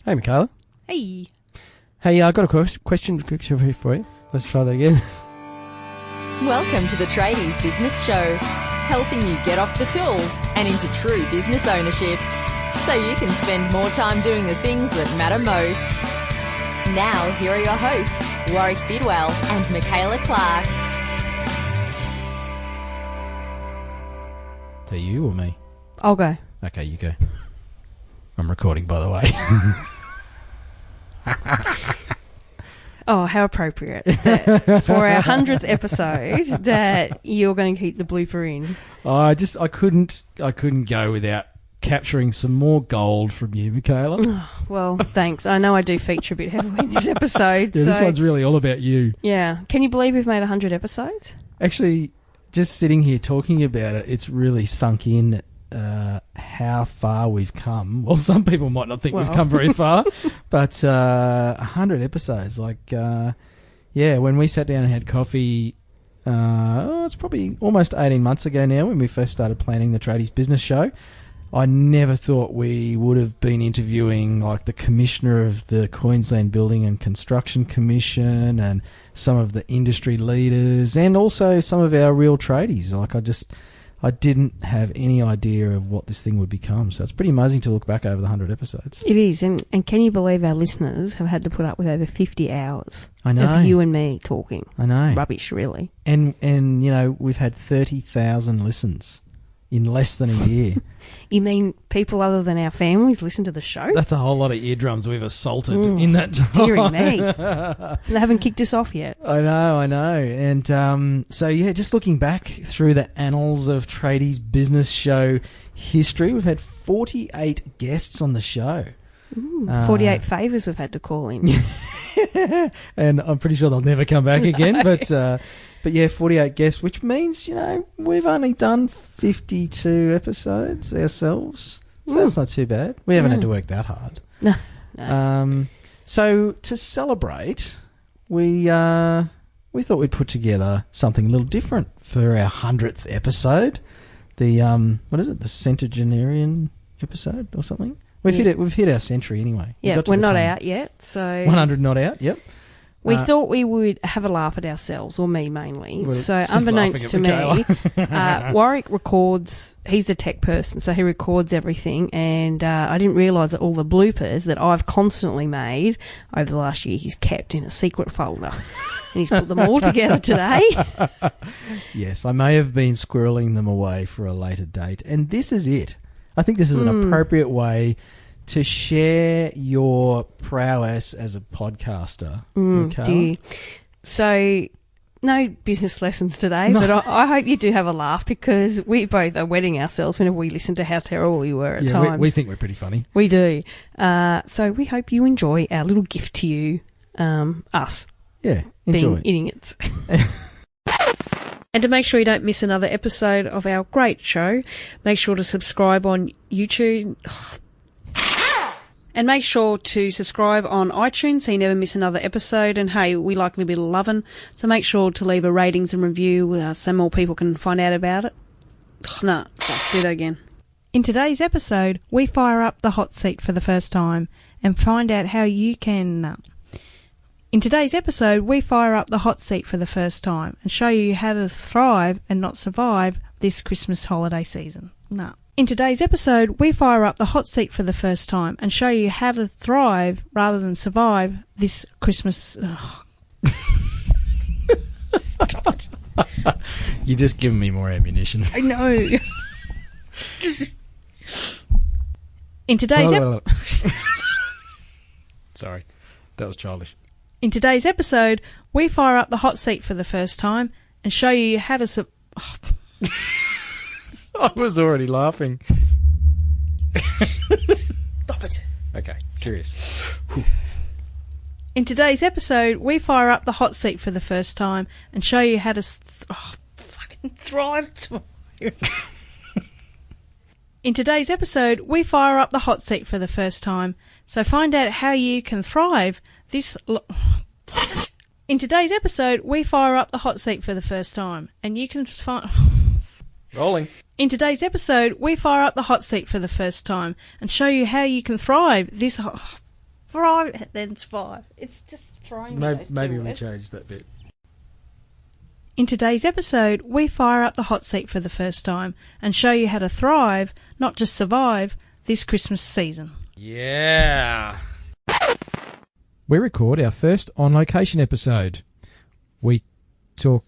Hey, Michaela. Hey. Hey, I got a question for you. Let's try that again. Welcome to the Tradies Business Show, helping you get off the tools and into true business ownership, so you can spend more time doing the things that matter most. Now, here are your hosts, Warwick Bidwell and Michaela Clark. So you or me? I'll go. Okay, you go. I'm recording, by the way. Oh, how appropriate that for our 100th episode that you're going to keep the blooper in. I couldn't go without capturing some more gold from you, Michaela. Oh, well, thanks. I know I do feature a bit heavily in this episode. Yeah, this one's really all about you. Yeah. Can you believe we've made 100 episodes? Actually, just sitting here talking about it, it's really sunk in how far we've come. Well, some people might not think we've come very far, but 100 episodes. When we sat down and had coffee, it's probably almost 18 months ago now when we first started planning the Tradies Business Show. I never thought we would have been interviewing like the Commissioner of the Queensland Building and Construction Commission and some of the industry leaders and also some of our real tradies. I didn't have any idea of what this thing would become. So it's pretty amazing to look back over the 100 episodes. It is. And can you believe our listeners have had to put up with over 50 hours of you and me talking? I know. Rubbish, really. And you know, we've had 30,000 listens in less than a year. You mean people other than our families listen to the show? That's a whole lot of eardrums we've assaulted in that time. Dearie me. They haven't kicked us off yet. I know. And just looking back through the annals of Tradies Business Show history, we've had 48 guests on the show. 48 favours we've had to call in. And I'm pretty sure they'll never come back again. But yeah, 48 guests, which means, you know, we've only done 52 episodes ourselves. So that's not too bad. We haven't had to work that hard. No. So to celebrate, we thought we'd put together something a little different for our 100th episode. The, what is it? The centenarian episode or something? We've hit our century anyway. Yeah, we're not out yet. So 100 not out, yep. We thought we would have a laugh at ourselves, or me mainly. Well, so unbeknownst to me, Warwick records, he's the tech person, so he records everything, and I didn't realise that all the bloopers that I've constantly made over the last year, he's kept in a secret folder. And he's put them all together today. Yes, I may have been squirreling them away for a later date, and this is it. I think this is an appropriate way to share your prowess as a podcaster. Dear. So, no business lessons today, but I hope you do have a laugh because we both are wetting ourselves whenever we listen to how terrible we were at times. We think we're pretty funny. We do. So we hope you enjoy our little gift to you, us. Yeah, enjoy. Being idiots. And to make sure you don't miss another episode of our great show, make sure to subscribe on YouTube. And make sure to subscribe on iTunes so you never miss another episode. And hey, we like a little bit of loving, so make sure to leave a ratings and review so more people can find out about it. No, do that again. In today's episode, we fire up the hot seat for the first time and find out how you can... In today's episode, we fire up the hot seat for the first time and show you how to thrive and not survive this Christmas holiday season. No. In today's episode, we fire up the hot seat for the first time and show you how to thrive rather than survive this Christmas... You're just giving me more ammunition. I know. In today's Sorry, that was childish. In today's episode, we fire up the hot seat for the first time and show you how to... I was already laughing. Stop it. Okay, serious. In today's episode, we fire up the hot seat for the first time and show you how to fucking thrive. In today's episode, we fire up the hot seat for the first time, so find out how you can thrive this... In today's episode, we fire up the hot seat for the first time, and you can find... Rolling. In today's episode, we fire up the hot seat for the first time and show you how you can thrive this... then it's 5. It's just throwing Maybe we change that bit. In today's episode, we fire up the hot seat for the first time and show you how to thrive, not just survive, this Christmas season. Yeah. We record our first on-location episode. We talk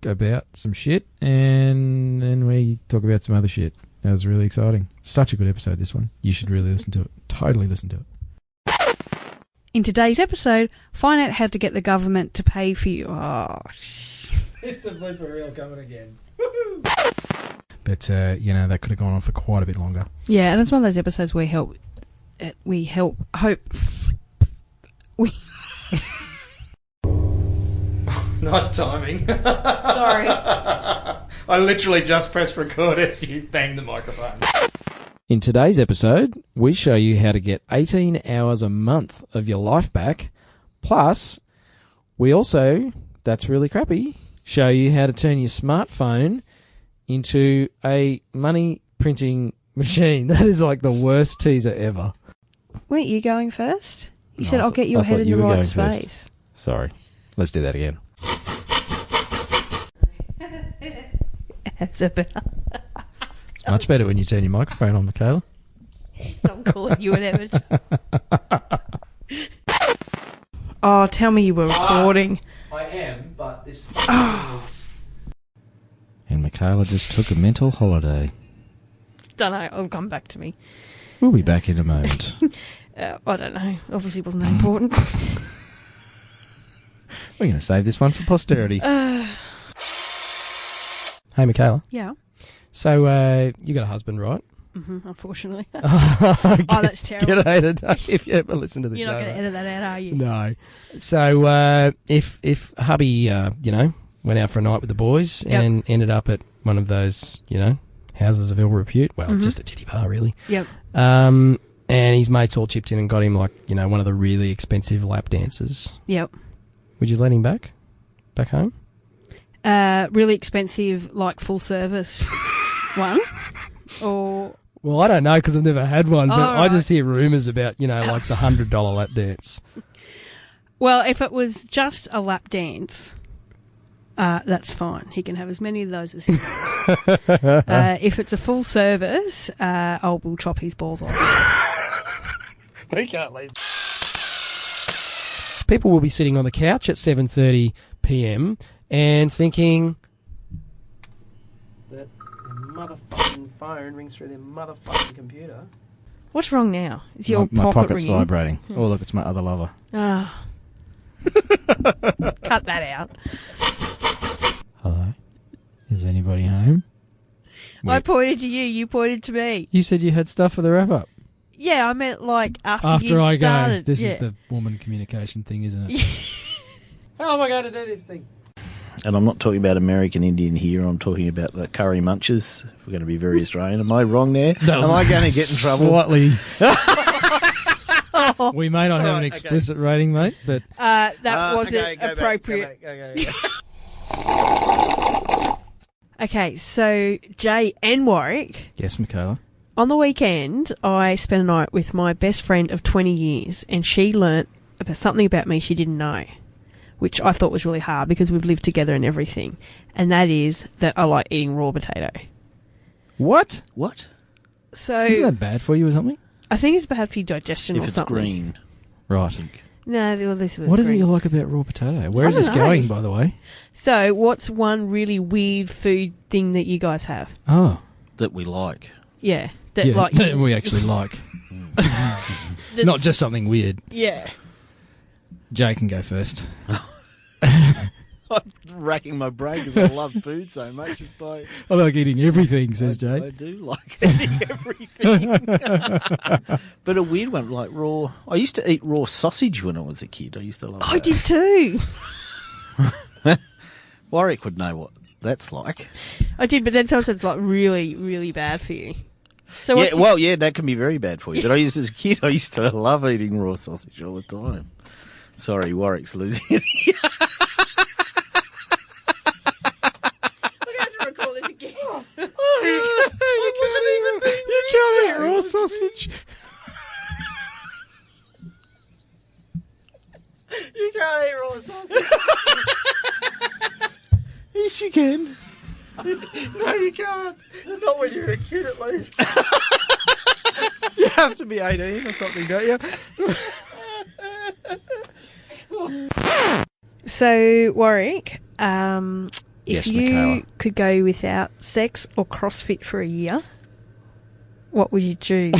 about some shit and then we talk about some other shit. That was really exciting. Such a good episode, this one. You should really listen to it. Totally listen to it. In today's episode, find out how to get the government to pay for you. Oh, it's the blooper reel coming again. Woohoo! But, that could have gone on for quite a bit longer. Yeah, and it's one of those episodes where Nice timing. Sorry. I literally just pressed record as you banged the microphone. In today's episode, we show you how to get 18 hours a month of your life back. Plus, we also, that's really crappy, show you how to turn your smartphone into a money printing machine. That is like the worst teaser ever. Weren't you going first? You said I'll get your head in the right space. Sorry. Let's do that again. That's better. It's much better when you turn your microphone on, Michaela. I'm calling you an amateur. Oh, tell me you were recording. I am, but this was... And Michaela just took a mental holiday. Don't know. It'll come back to me. We'll be back in a moment. I don't know. Obviously it wasn't that important. We're going to save this one for posterity. Hey, Michaela. Yeah. So, you got a husband, right? Mm-hmm, unfortunately. Oh, that's terrible. Get hated if you ever listen to the show. You're not going to edit that out, are you? No. So, if hubby, went out for a night with the boys and ended up at one of those, houses of ill repute, well, it's just a titty bar, really. Yep. And his mates all chipped in and got him, one of the really expensive lap dances. Yep. Would you let him back home? Really expensive, full service one? Or... Well, I don't know because I've never had one, but right. I just hear rumours about, the $100 lap dance. Well, if it was just a lap dance, that's fine. He can have as many of those as he wants. If it's a full service, we'll chop his balls off. We can't leave. People will be sitting on the couch at 7:30 p.m. and thinking that the motherfucking phone rings through their motherfucking computer. What's wrong now? Is your my pocket's ringing? vibrating. Oh, look, it's my other lover. Ah. Cut that out. Hello? Is anybody home? I pointed to you, you pointed to me. You said you had stuff for the wrap-up. Yeah, I meant after you I started. go. This is the woman communication thing, isn't it? How am I going to do this thing? And I'm not talking about American Indian here. I'm talking about the curry munchers. If we're going to be very Australian. Am I wrong there? Am I going to get in trouble? Slightly. We may not have an explicit rating, mate, but... that wasn't appropriate. Okay, so Jay and Warwick... Yes, Michaela? On the weekend, I spent a night with my best friend of 20 years, and she learnt something about me she didn't know, which I thought was really hard because we've lived together and everything, and that is that I like eating raw potato. What? So isn't that bad for you or something? I think it's bad for your digestion or something. If it's green. Right. No, well, this was What is it you like about raw potato? Where is this going, by the way? So what's one really weird food thing that you guys have? Oh. That we like. Yeah. That we actually like. Not just something weird. Yeah. Jay can go first. I'm racking my brain because I love food so much. It's like... I like eating everything, says Jay. I do like eating everything. But a weird one, like raw... I used to eat raw sausage when I was a kid. I used to love that. I did too. Warwick would know what that's like. I did, but then sometimes it's really, really bad for you. So that can be very bad for you. But as a kid, I used to love eating raw sausage all the time. Sorry, Warwick's losing it. You can't eat raw sausage. raw sausage. Yes, you can. No, you can't. Not when you're a kid, at least. You have to be 18 or something, don't you? So, Warwick, Yes, if you Michaela. could go without sex or CrossFit for a year, what would you choose?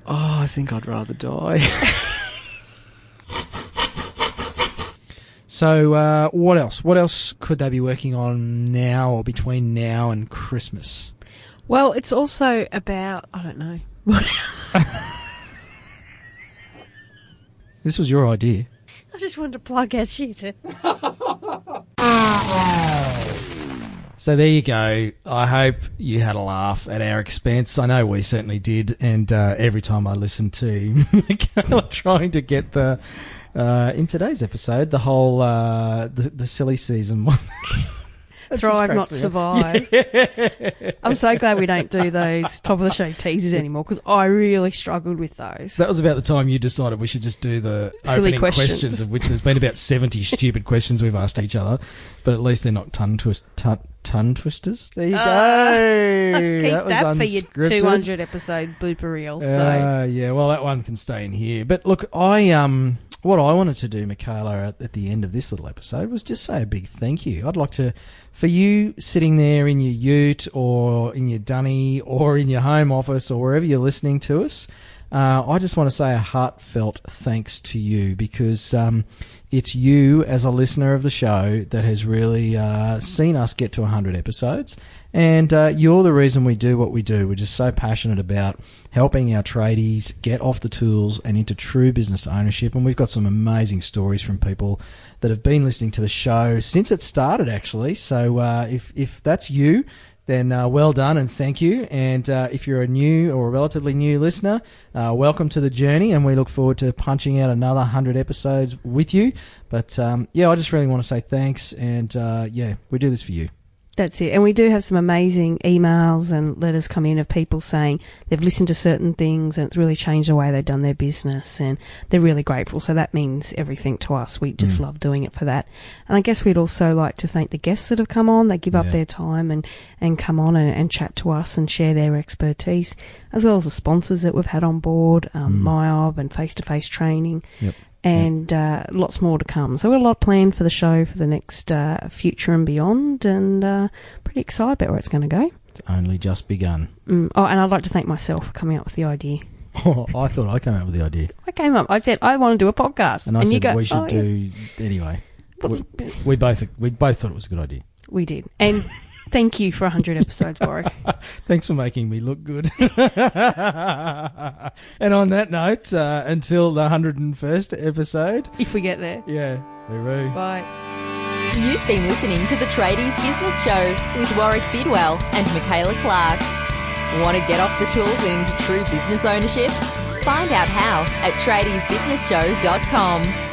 I think I'd rather die. So, what else? What else could they be working on now or between now and Christmas? Well, it's also about, I don't know, what else? This was your idea. I just wanted to plug our shit. So there you go. I hope you had a laugh at our expense. I know we certainly did. And every time I listen to Michaela trying to get the in today's episode, the whole the silly season one. Thrive, not survive. Yeah. I'm so glad we don't do those top of the show teasers anymore because I really struggled with those. That was about the time you decided we should just do the silly opening questions, of which there's been about 70 stupid questions we've asked each other, but at least they're not tongue twisters. There you go. Keep that was that for your unscripted. 200 episode blooper reel. Yeah, well, that one can stay in here. But look, what I wanted to do, Michaela, at the end of this little episode was just say a big thank you. I'd like to, for you sitting there in your ute or in your dunny or in your home office or wherever you're listening to us, I just want to say a heartfelt thanks to you because it's you as a listener of the show that has really seen us get to 100 episodes. And you're the reason we do what we do. We're just so passionate about helping our tradies get off the tools and into true business ownership. And we've got some amazing stories from people that have been listening to the show since it started, actually. So if that's you, then well done and thank you. And if you're a new or a relatively new listener, welcome to the journey. And we look forward to punching out another 100 episodes with you. But I just really want to say thanks. And we do this for you. That's it. And we do have some amazing emails and letters come in of people saying they've listened to certain things and it's really changed the way they've done their business and they're really grateful. So that means everything to us. We just love doing it for that. And I guess we'd also like to thank the guests that have come on. They give up their time and come on and chat to us and share their expertise, as well as the sponsors that we've had on board, MyOb and face-to-face training. Yep. And lots more to come. So we've got a lot planned for the show for the next future and beyond, and pretty excited about where it's going to go. It's only just begun. Oh, and I'd like to thank myself for coming up with the idea. Oh, I thought I came up with the idea. I said, I want to do a podcast. And I said, you go, we should do... Anyway, we both thought it was a good idea. We did. And thank you for 100 episodes, Warwick. Thanks for making me look good. And on that note, until the 101st episode... If we get there. Yeah. Hooroo. Bye. You've been listening to the Tradies Business Show with Warwick Bidwell and Michaela Clark. Want to get off the tools and into true business ownership? Find out how at tradiesbusinessshow.com.